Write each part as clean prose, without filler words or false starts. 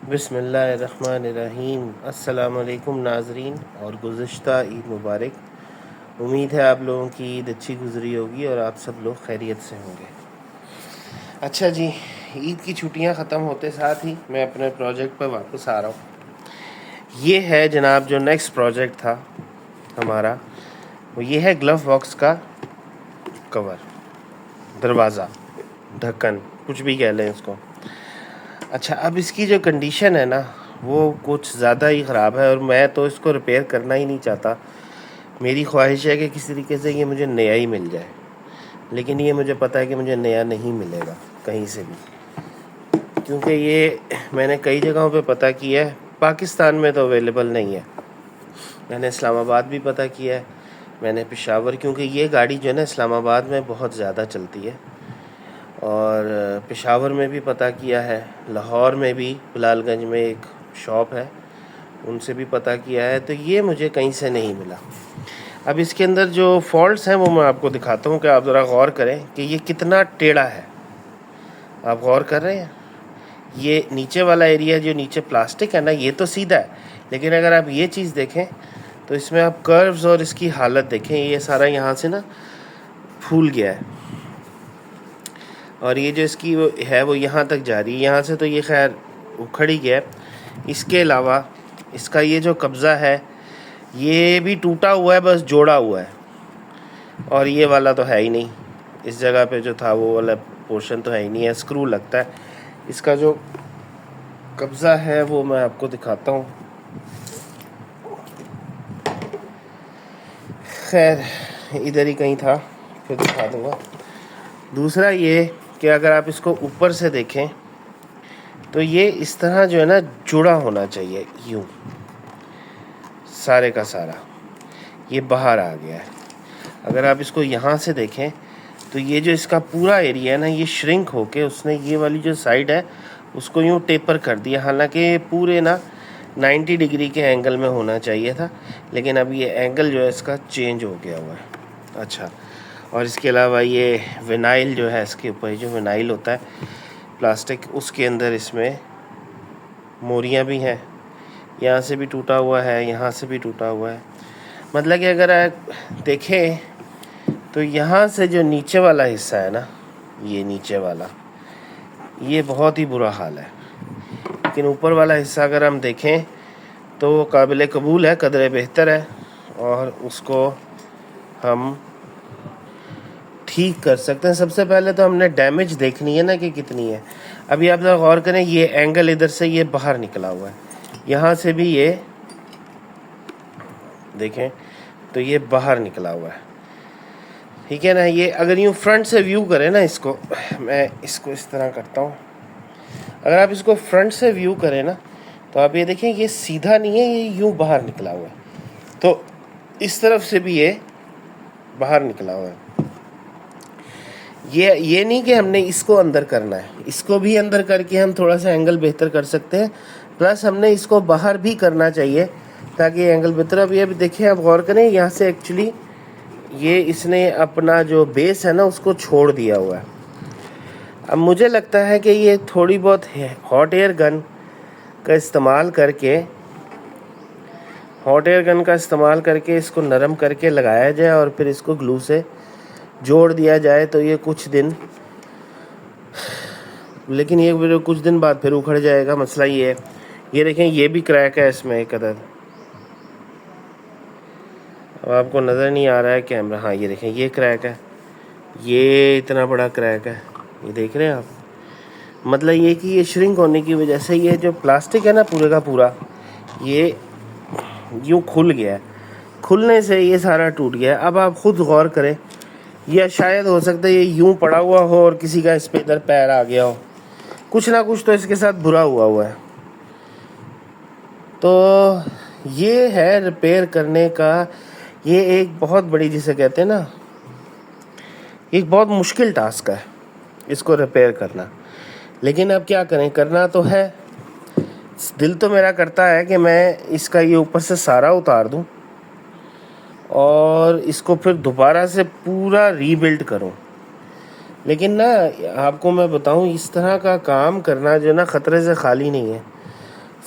बिस्मिल्लाहिर्रहमानिर्रहीम। अस्सलामुअलैकुम नाज़रीन और गुज़िश्ता ईद मुबारक। उम्मीद है आप लोगों की ईद अच्छी गुज़री होगी और आप सब लोग खैरियत से होंगे। अच्छा जी, ईद की छुट्टियां ख़त्म होते साथ ही मैं अपने प्रोजेक्ट पर वापस आ रहा हूँ। ये है जनाब जो नेक्स्ट प्रोजेक्ट था हमारा, वो ये है ग्लव बॉक्स का कवर, दरवाज़ा, ढक्कन, कुछ भी कह लें इसको। अच्छा, अब इसकी जो कंडीशन है ना वो कुछ ज़्यादा ही ख़राब है और मैं तो इसको रिपेयर करना ही नहीं चाहता। मेरी ख्वाहिश है कि किसी तरीके से ये मुझे नया ही मिल जाए, लेकिन ये मुझे पता है कि मुझे नया नहीं मिलेगा कहीं से भी, क्योंकि ये मैंने कई जगहों पे पता किया है। पाकिस्तान में तो अवेलेबल नहीं है। मैंने इस्लामाबाद भी पता किया है, मैंने पेशावर, क्योंकि ये गाड़ी जो है ना इस्लामाबाद में बहुत ज़्यादा चलती है, और पेशावर में भी पता किया है, लाहौर में भी बिलालगंज में एक शॉप है उनसे भी पता किया है, तो ये मुझे कहीं से नहीं मिला। अब इसके अंदर जो फॉल्ट्स हैं वो मैं आपको दिखाता हूँ कि आप ज़रा गौर करें कि ये कितना टेढ़ा है। आप गौर कर रहे हैं, ये नीचे वाला एरिया जो नीचे प्लास्टिक है ना ये तो सीधा है, लेकिन अगर आप ये चीज़ देखें तो इसमें आप कर्व्स और इसकी हालत देखें, ये सारा यहाँ से ना फूल गया है और ये जो इसकी वो है वो यहाँ तक जा रही है, यहाँ से तो ये खैर उखड़ ही गया है। इसके अलावा इसका ये जो कब्ज़ा है ये भी टूटा हुआ है, बस जोड़ा हुआ है, और ये वाला तो है ही नहीं। इस जगह पे जो था वो वाला पोर्शन तो है ही नहीं है, स्क्रू लगता है। इसका जो कब्ज़ा है वो मैं आपको दिखाता हूँ। खैर इधर ही कहीं था, फिर दिखा दूँगा। दूसरा ये कि अगर आप इसको ऊपर से देखें तो ये इस तरह जो है ना जुड़ा होना चाहिए, यूँ सारे का सारा ये बाहर आ गया है। अगर आप इसको यहाँ से देखें तो ये जो इसका पूरा एरिया है ना ये श्रिंक होके उसने ये वाली जो साइड है उसको यूँ टेपर कर दिया, हालांकि पूरे ना 90 डिग्री के एंगल में होना चाहिए था, लेकिन अब ये एंगल जो है इसका चेंज हो गया हुआ है। अच्छा, और इसके अलावा ये विनाइल जो है, इसके ऊपर जो विनाइल होता है प्लास्टिक, उसके अंदर इसमें मोरियाँ भी हैं, यहाँ से भी टूटा हुआ है, यहाँ से भी टूटा हुआ है। मतलब कि अगर आप देखें तो यहाँ से जो नीचे वाला हिस्सा है ना, ये नीचे वाला, ये बहुत ही बुरा हाल है, लेकिन ऊपर वाला हिस्सा अगर हम देखें तो वो काबिल कबूल है, कदरे बेहतर है, और उसको हम ठीक कर सकते हैं। सबसे पहले तो हमने डैमेज देखनी है ना कि कितनी है। अभी आप ज़रा गौर करें, ये एंगल इधर से ये बाहर निकला हुआ है, यहाँ से भी ये देखें तो ये बाहर निकला हुआ है, ठीक है ना। ये अगर यूँ फ्रंट से व्यू करें ना इसको, मैं इसको इस तरह करता हूँ, अगर आप इसको फ्रंट से व्यू करें ना तो आप ये देखें ये सीधा नहीं है, ये यूँ बाहर निकला हुआ है, तो इस तरफ से भी ये बाहर निकला हुआ है। ये नहीं कि हमने इसको अंदर करना है, इसको भी अंदर करके हम थोड़ा सा एंगल बेहतर कर सकते हैं, प्लस हमने इसको बाहर भी करना चाहिए ताकि एंगल बेहतर। अब ये भी देखें, आप गौर करें, यहाँ से एक्चुअली ये इसने अपना जो बेस है ना उसको छोड़ दिया हुआ है। अब मुझे लगता है कि ये थोड़ी बहुत हॉट एयर गन का इस्तेमाल करके इसको नरम करके लगाया जाए और फिर इसको ग्लू से जोड़ दिया जाए तो ये कुछ दिन, लेकिन ये कुछ दिन बाद फिर उखड़ जाएगा। मसला ये है, ये देखें ये भी क्रैक है इसमें एक अदद। अब आपको नज़र नहीं आ रहा है कैमरा, हाँ ये देखें ये क्रैक है, ये इतना बड़ा क्रैक है, ये देख रहे हैं आप। मतलब ये कि ये श्रिंक होने की वजह से ये जो प्लास्टिक है ना पूरे का पूरा ये यूँ खुल गया है, खुलने से ये सारा टूट गया है। अब आप खुद गौर करें, या शायद हो सकता है ये यूँ पड़ा हुआ हो और किसी का इस पे इधर पैर आ गया हो, कुछ ना कुछ तो इसके साथ बुरा हुआ है। तो ये है रिपेयर करने का, ये एक बहुत बड़ी, जिसे कहते हैं ना, एक बहुत मुश्किल टास्क है इसको रिपेयर करना। लेकिन अब क्या करें, करना तो है। दिल तो मेरा करता है कि मैं इसका ये ऊपर से सारा उतार दूं और इसको फिर दोबारा से पूरा रीबिल्ड करूं, लेकिन ना आपको मैं बताऊं इस तरह का काम करना जो ना ख़तरे से खाली नहीं है।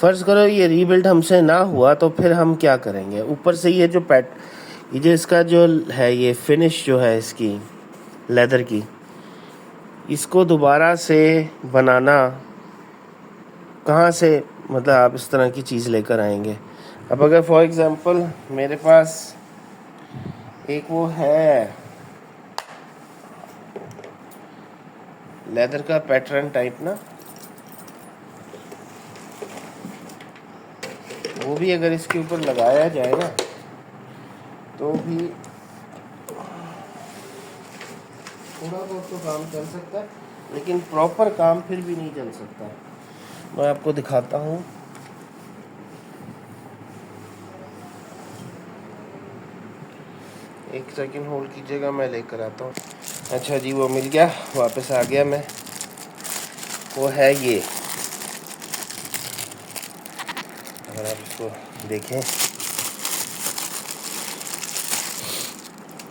फ़र्ज़ करो ये रीबिल्ड हमसे ना हुआ तो फिर हम क्या करेंगे। ऊपर से ये जो इसका जो है, ये फिनिश जो है इसकी लेदर की, इसको दोबारा से बनाना कहाँ से, मतलब आप इस तरह की चीज़ लेकर आएंगे। अब अगर फॉर एग्ज़ाम्पल मेरे पास एक वो है लेदर का पैटर्न टाइप ना, वो भी अगर इसके ऊपर लगाया जाए ना तो भी थोड़ा बहुत तो काम चल सकता है, लेकिन प्रॉपर काम फिर भी नहीं चल सकता। मैं आपको दिखाता हूँ। एक सेकंड होल्ड कीजिएगा, मैं लेकर आता हूँ। अच्छा जी, वो मिल गया, वापस आ गया मैं। वो है ये, अगर आप इसको देखें,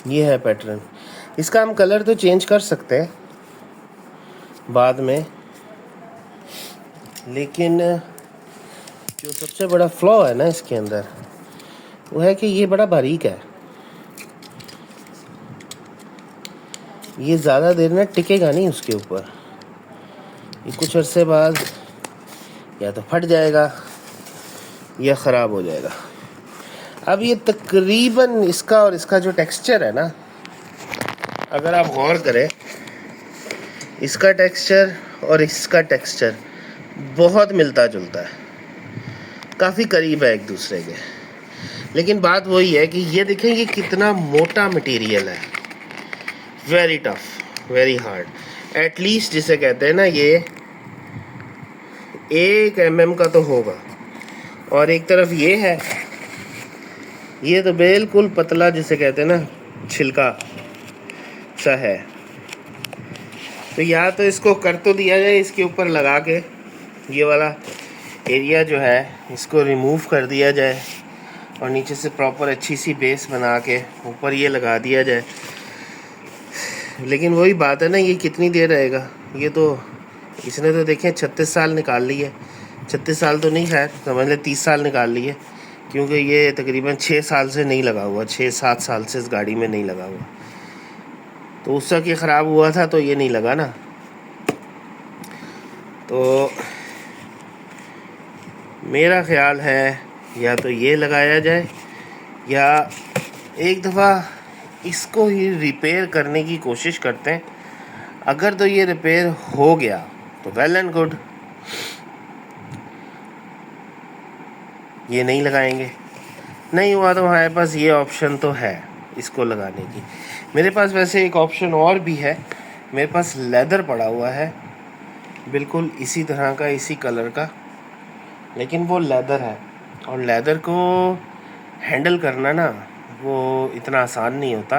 ये है पैटर्न। इसका हम कलर तो चेंज कर सकते हैं बाद में, लेकिन जो सबसे बड़ा फ्लॉ है ना इसके अंदर, वो है कि ये बड़ा बारीक है। ये ज़्यादा देर ना टिकेगा नहीं उसके ऊपर, ये कुछ अरसे बाद या तो फट जाएगा या ख़राब हो जाएगा। अब ये तकरीबन इसका और इसका जो टेक्सचर है ना, अगर आप गौर करें, इसका टेक्सचर और इसका टेक्सचर बहुत मिलता जुलता है, काफ़ी करीब है एक दूसरे के। लेकिन बात वही है कि ये देखें ये कितना मोटा मटेरियल है, very tough, very hard. At least जिसे कहते हैं ना, ये 1 mm का तो होगा। और एक तरफ ये है, ये तो बिल्कुल पतला, जिसे कहते हैं ना छिलका सा है। तो या तो इसको कर तो दिया जाए, इसके ऊपर लगा के ये वाला एरिया जो है इसको रिमूव कर दिया जाए और नीचे से प्रॉपर अच्छी सी बेस बना के ऊपर ये लगा दिया जाए। लेकिन वही बात है ना, ये कितनी देर रहेगा। ये तो इसने तो देखें 36 साल निकाल ली है। 36 साल तो नहीं, खैर समझ ले 30 साल निकाल ली है, क्योंकि ये तकरीबन 6 साल से नहीं लगा हुआ, 6-7 साल से इस गाड़ी में नहीं लगा हुआ। तो उस तक ये ख़राब हुआ था तो ये नहीं लगा ना। तो मेरा ख़्याल है या तो ये लगाया जाए, या एक दफ़ा इसको ही रिपेयर करने की कोशिश करते हैं। अगर तो ये रिपेयर हो गया तो वेल एंड गुड, ये नहीं लगाएंगे। नहीं हुआ तो हमारे पास ये ऑप्शन तो है इसको लगाने की। मेरे पास वैसे एक ऑप्शन और भी है, मेरे पास लेदर पड़ा हुआ है बिल्कुल इसी तरह का, इसी कलर का, लेकिन वो लेदर है। और लेदर को हैंडल करना ना वो इतना आसान नहीं होता,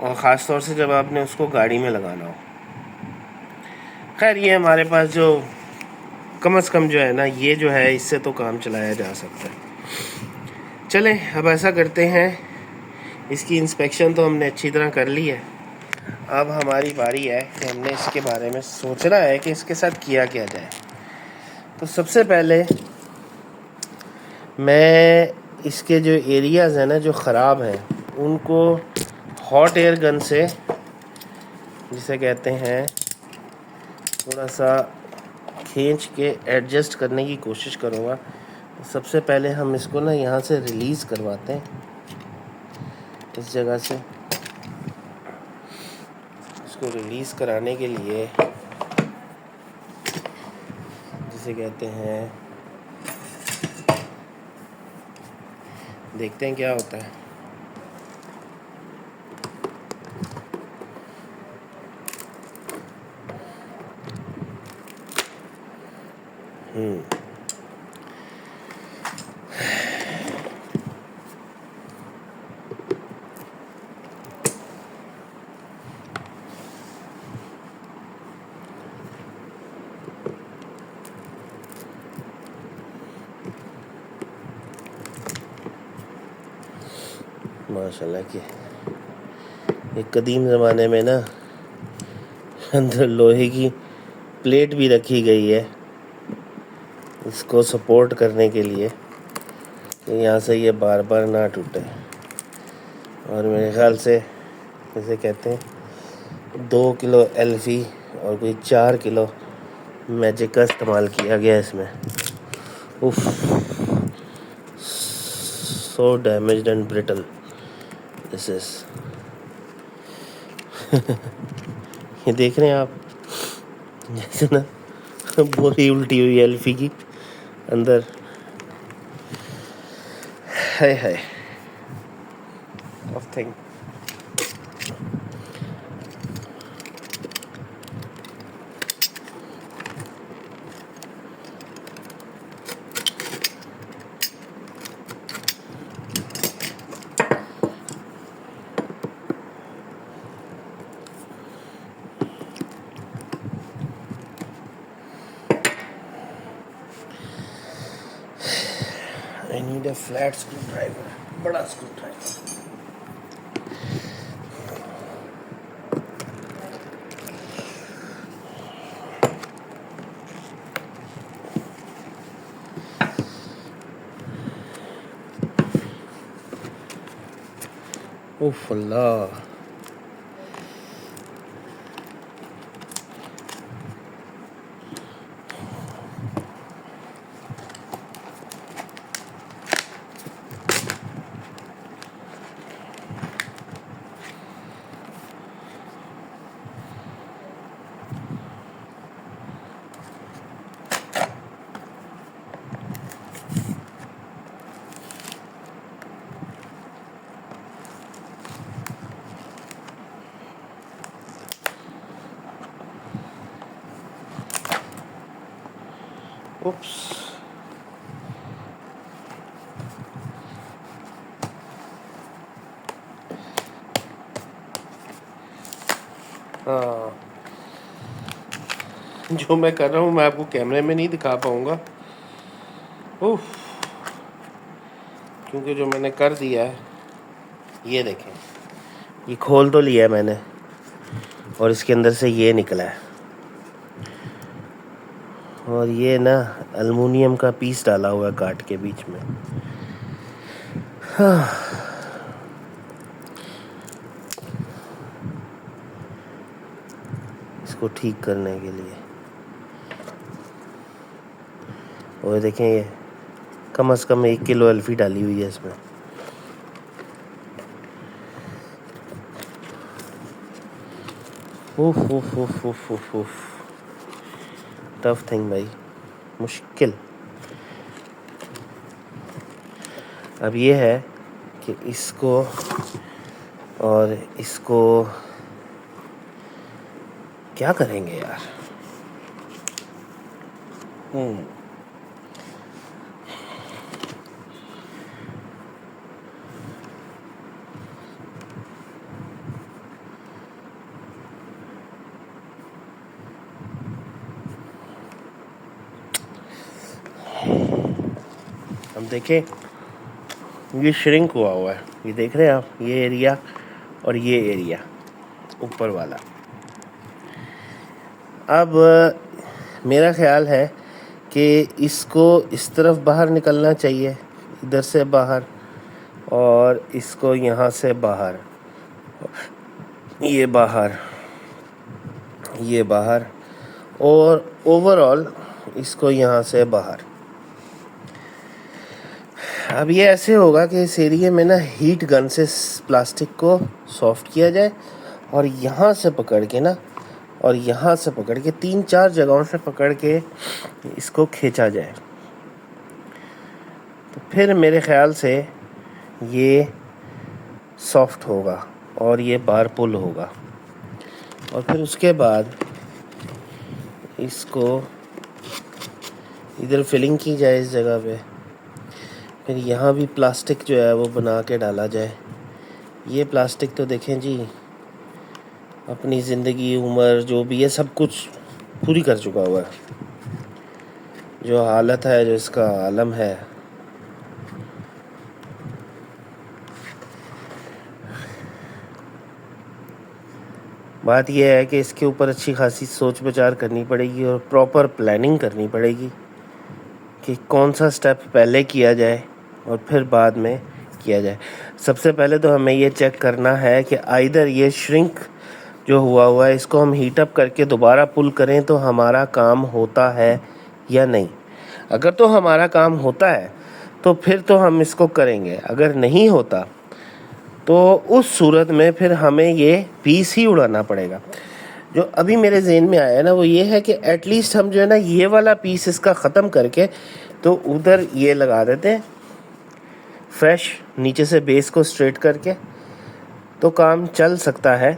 और ख़ास तौर से जब आपने उसको गाड़ी में लगाना हो। खैर ये हमारे पास जो कम से कम जो है ना, ये जो है इससे तो काम चलाया जा सकता है। चलें अब ऐसा करते हैं, इसकी इंस्पेक्शन तो हमने अच्छी तरह कर ली है। अब हमारी बारी है कि हमने इसके बारे में सोचना है कि इसके साथ किया क्या जाए। तो सबसे पहले मैं इसके जो एरियाज़ हैं ना जो ख़राब हैं, उनको हॉट एयर गन से, जिसे कहते हैं, थोड़ा सा खींच के एडजस्ट करने की कोशिश करूँगा। सबसे पहले हम इसको ना यहाँ से रिलीज़ करवाते हैं, इस जगह से। इसको रिलीज़ कराने के लिए, जिसे कहते हैं, देखते हैं क्या होता है। माशाल्लाह कि एक कदीम ज़माने में ना अंदर लोहे की प्लेट भी रखी गई है इसको सपोर्ट करने के लिए कि यहाँ से ये बार बार ना टूटे। और मेरे ख़्याल से जैसे कहते हैं 2 किलो एल्फी और कोई 4 किलो मैजिक का इस्तेमाल किया गया इसमें। उफ, so damaged and brittle this is. ये देख रहे हैं आप, जैसे ना बोरी उल्टी हुई एल्फी की अंदर। हाय हाय, tough thing. I need a flat screwdriver, बड़ा screwdriver। उफ अल्लाह, उप्स। हाँ, जो मैं कर रहा हूँ मैं आपको कैमरे में नहीं दिखा पाऊँगा, उफ, क्योंकि जो मैंने कर दिया है ये देखें, ये खोल तो लिया है मैंने और इसके अंदर से ये निकला है, और ये ना एल्युमिनियम का पीस डाला हुआ है काट के बीच में। हाँ, इसको ठीक करने के लिए। और देखें ये कम से कम 1 किलो एल्फी डाली हुई है इसमें। उफ उफ उफ उफ उफ उफ, टफ थिंग भाई, मुश्किल। अब ये है कि इसको और इसको क्या करेंगे यार। अब देखें, ये श्रिंक हुआ है, ये देख रहे हैं आप, ये एरिया और ये एरिया ऊपर वाला। अब मेरा ख्याल है कि इसको इस तरफ बाहर निकलना चाहिए, इधर से बाहर, और इसको यहाँ से बाहर, ये बाहर, ये बाहर, और ओवरऑल इसको यहाँ से बाहर। अब ये ऐसे होगा कि इस एरिया में ना हीट गन से प्लास्टिक को सॉफ्ट किया जाए, और यहाँ से पकड़ के ना, और यहाँ से पकड़ के 3-4 जगहों से पकड़ के इसको खींचा जाए, तो फिर मेरे ख्याल से ये सॉफ्ट होगा और ये बार पुल होगा। और फिर उसके बाद इसको इधर फिलिंग की जाए इस जगह पे, फिर यहाँ भी प्लास्टिक जो है वो बना के डाला जाए। ये प्लास्टिक तो देखें जी, अपनी ज़िंदगी, उम्र, जो भी है सब कुछ पूरी कर चुका हुआ है। जो हालत है, जो इसका आलम है, बात यह है कि इसके ऊपर अच्छी खासी सोच विचार करनी पड़ेगी और प्रॉपर प्लानिंग करनी पड़ेगी कि कौन सा स्टेप पहले किया जाए और फिर बाद में किया जाए। सबसे पहले तो हमें ये चेक करना है कि आइदर ये श्रिंक जो हुआ है इसको हम हीट अप करके दोबारा पुल करें तो हमारा काम होता है या नहीं। अगर तो हमारा काम होता है तो फिर तो हम इसको करेंगे, अगर नहीं होता तो उस सूरत में फिर हमें ये पीस ही उड़ाना पड़ेगा। जो अभी मेरे ज़हन में आया ना वो ये है कि एटलीस्ट हम जो है ना ये वाला पीस इसका ख़त्म करके तो उधर ये लगा देते हैं फ्रेश, नीचे से बेस को स्ट्रेट करके तो काम चल सकता है।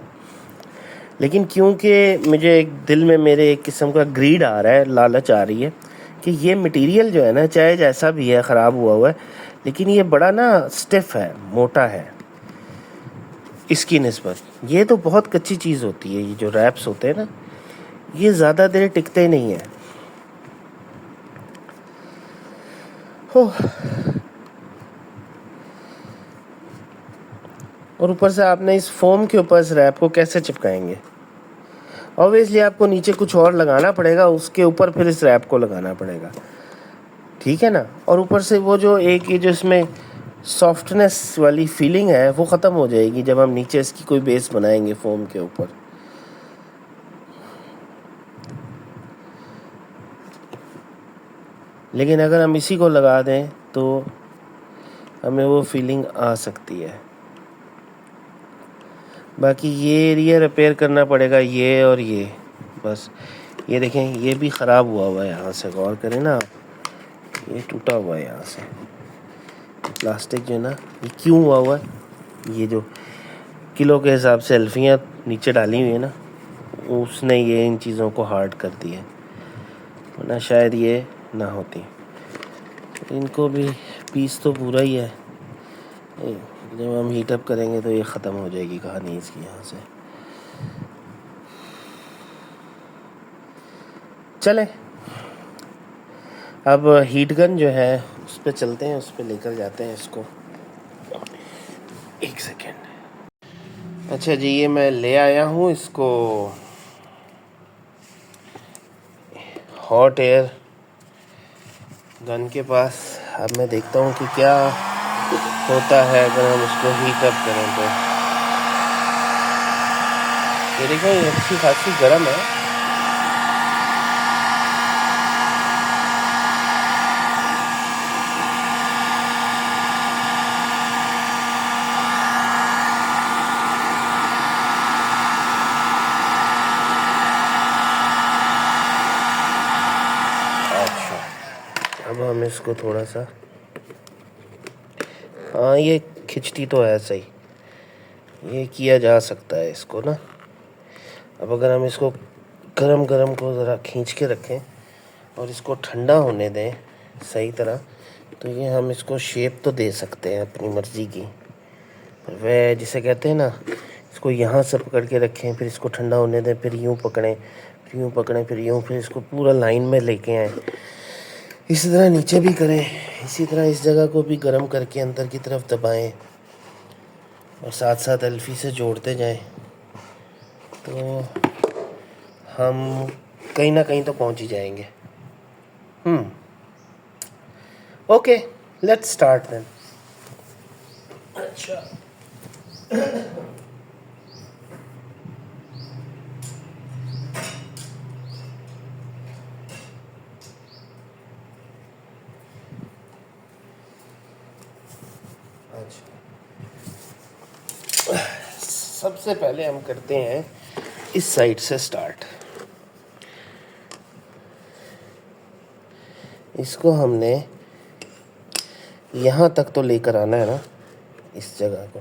लेकिन क्योंकि मुझे एक दिल में मेरे एक किस्म का ग्रीड आ रहा है, लालच आ रही है कि ये मटेरियल जो है ना चाहे जैसा भी है ख़राब हुआ है लेकिन ये बड़ा ना स्टिफ है, मोटा है इसकी निस्बत। ये तो बहुत कच्ची चीज़ होती है, ये जो रैप्स होते हैं ना ये ज़्यादा देर टिकते नहीं हैं। हो और ऊपर से आपने इस फोम के ऊपर इस रैप को कैसे चिपकाएंगे? ऑब्वियसली आपको नीचे कुछ और लगाना पड़ेगा, उसके ऊपर फिर इस रैप को लगाना पड़ेगा, ठीक है ना। और ऊपर से वो जो एक ये जो इसमें सॉफ्टनेस वाली फीलिंग है वो ख़त्म हो जाएगी जब हम नीचे इसकी कोई बेस बनाएंगे फोम के ऊपर। लेकिन अगर हम इसी को लगा दें तो हमें वो फीलिंग आ सकती है। बाकी ये एरिया रिपेयर करना पड़ेगा, ये और ये बस। ये देखें ये भी ख़राब हुआ है, यहाँ से गौर करें ना आप, ये टूटा हुआ है यहाँ से। प्लास्टिक जो है ना ये क्यों हुआ है, ये जो किलो के हिसाब से अल्फियाँ नीचे डाली हुई है ना उसने ये इन चीज़ों को हार्ड कर दिया है, वरना शायद ये ना होती। इनको भी पीस तो पूरा ही है, जब हम हीटअप करेंगे तो ये ख़त्म हो जाएगी कहानी इसकी यहाँ से। चले अब हीट गन जो है उस पर चलते हैं, उस पर लेकर जाते हैं इसको। एक सेकेंड। अच्छा जी ये मैं ले आया हूँ इसको हॉट एयर गन के पास। अब मैं देखता हूँ कि क्या होता है अगर हम इसको हीट अप करें तो। ये देखो ये अच्छी खासी गर्म है। अब हम इसको थोड़ा सा, हाँ ये खिंचती तो है सही, ये किया जा सकता है इसको ना। अब अगर हम इसको गरम गरम को ज़रा खींच के रखें और इसको ठंडा होने दें सही तरह तो ये हम इसको शेप तो दे सकते हैं अपनी मर्ज़ी की। पर वह जिसे कहते हैं ना इसको यहाँ से पकड़ के रखें फिर इसको ठंडा होने दें, फिर यूँ पकड़ें, फिर यूँ पकड़ें, फिर यूँ, फिर इसको पूरा लाइन में लेके आएँ। इसी तरह नीचे भी करें, इसी तरह इस जगह को भी गर्म करके अंदर की तरफ दबाएं और साथ साथ अल्फ़ी से जोड़ते जाएं तो हम कहीं ना कहीं तो पहुंच ही जाएंगे। Okay let's start then. अच्छा सबसे पहले हम करते हैं इस साइड से स्टार्ट। इसको हमने यहाँ तक तो लेकर आना है ना इस जगह को,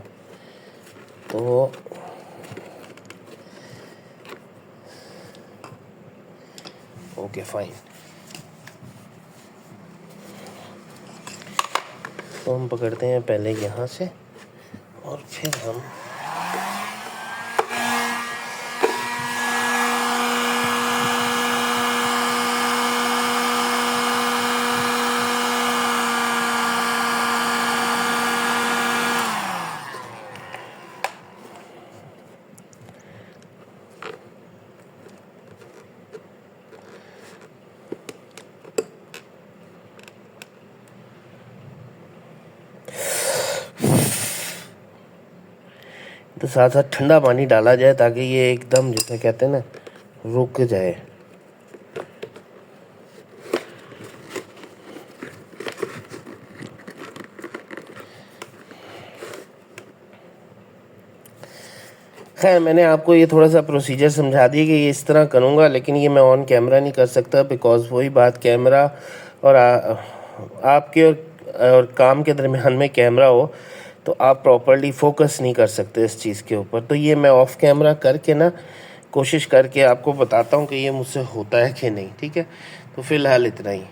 तो ओके फाइन। तो हम पकड़ते हैं पहले यहाँ से और फिर हम तो साथ साथ ठंडा पानी डाला जाए ताकि ये एकदम जैसे कहते हैं ना रुक जाए। खैर मैंने आपको ये थोड़ा सा प्रोसीजर समझा दिया कि ये इस तरह करूँगा, लेकिन ये मैं ऑन कैमरा नहीं कर सकता बिकॉज़ वही बात, कैमरा और आपके और काम के दरमियान में कैमरा हो तो आप प्रॉपर्ली फोकस नहीं कर सकते इस चीज़ के ऊपर। तो ये मैं ऑफ कैमरा करके ना कोशिश करके आपको बताता हूँ कि ये मुझसे होता है कि नहीं। ठीक है, तो फ़िलहाल इतना ही।